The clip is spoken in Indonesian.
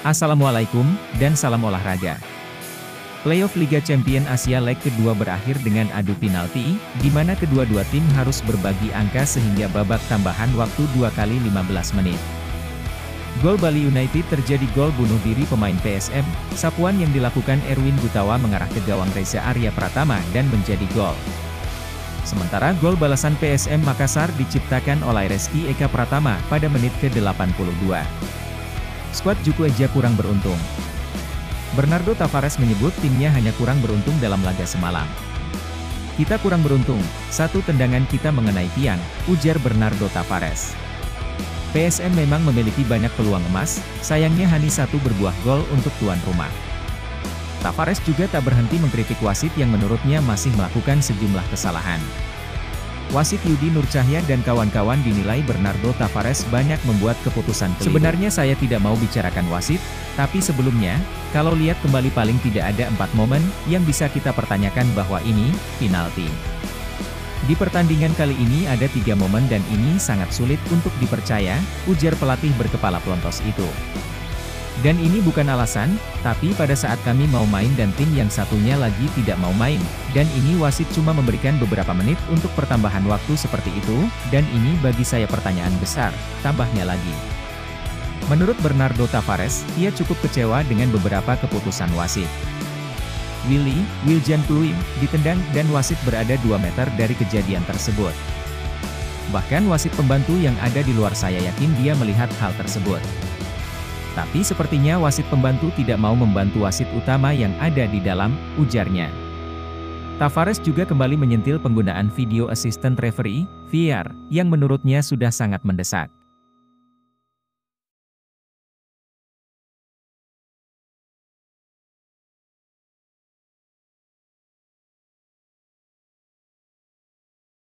Assalamualaikum, dan salam olahraga. Playoff Liga Champions Asia leg kedua berakhir dengan adu penalti, di mana kedua-dua tim harus berbagi angka sehingga babak tambahan waktu 2 kali 15 menit. Gol Bali United terjadi gol bunuh diri pemain PSM, sapuan yang dilakukan Erwin Gutawa mengarah ke gawang Reza Arya Pratama dan menjadi gol. Sementara gol balasan PSM Makassar diciptakan oleh Reski Eka Pratama pada menit ke-82. Skuad Juku Eja kurang beruntung. Bernardo Tavares menyebut timnya hanya kurang beruntung dalam laga semalam. "Kita kurang beruntung, satu tendangan kita mengenai tiang," ujar Bernardo Tavares. "PSM memang memiliki banyak peluang emas, sayangnya hanya satu berbuah gol untuk tuan rumah." Tavares juga tak berhenti mengkritik wasit yang menurutnya masih melakukan sejumlah kesalahan. Wasit Yudi Nurcahya dan kawan-kawan dinilai Bernardo Tavares banyak membuat keputusan keliru. "Sebenarnya saya tidak mau bicarakan wasit, tapi sebelumnya, kalau lihat kembali paling tidak ada 4 momen yang bisa kita pertanyakan bahwa ini penalti. Di pertandingan kali ini ada 3 momen dan ini sangat sulit untuk dipercaya," ujar pelatih berkepala pelontos itu. "Dan ini bukan alasan, tapi pada saat kami mau main dan tim yang satunya lagi tidak mau main, dan ini wasit cuma memberikan beberapa menit untuk pertambahan waktu seperti itu, dan ini bagi saya pertanyaan besar," tambahnya lagi. Menurut Bernardo Tavares, ia cukup kecewa dengan beberapa keputusan wasit. Wiljan Pluim ditendang dan wasit berada 2 meter dari kejadian tersebut. "Bahkan wasit pembantu yang ada di luar saya yakin dia melihat hal tersebut. Tapi sepertinya wasit pembantu tidak mau membantu wasit utama yang ada di dalam," ujarnya. Tavares juga kembali menyentil penggunaan Video Assistant Referee, VAR, yang menurutnya sudah sangat mendesak.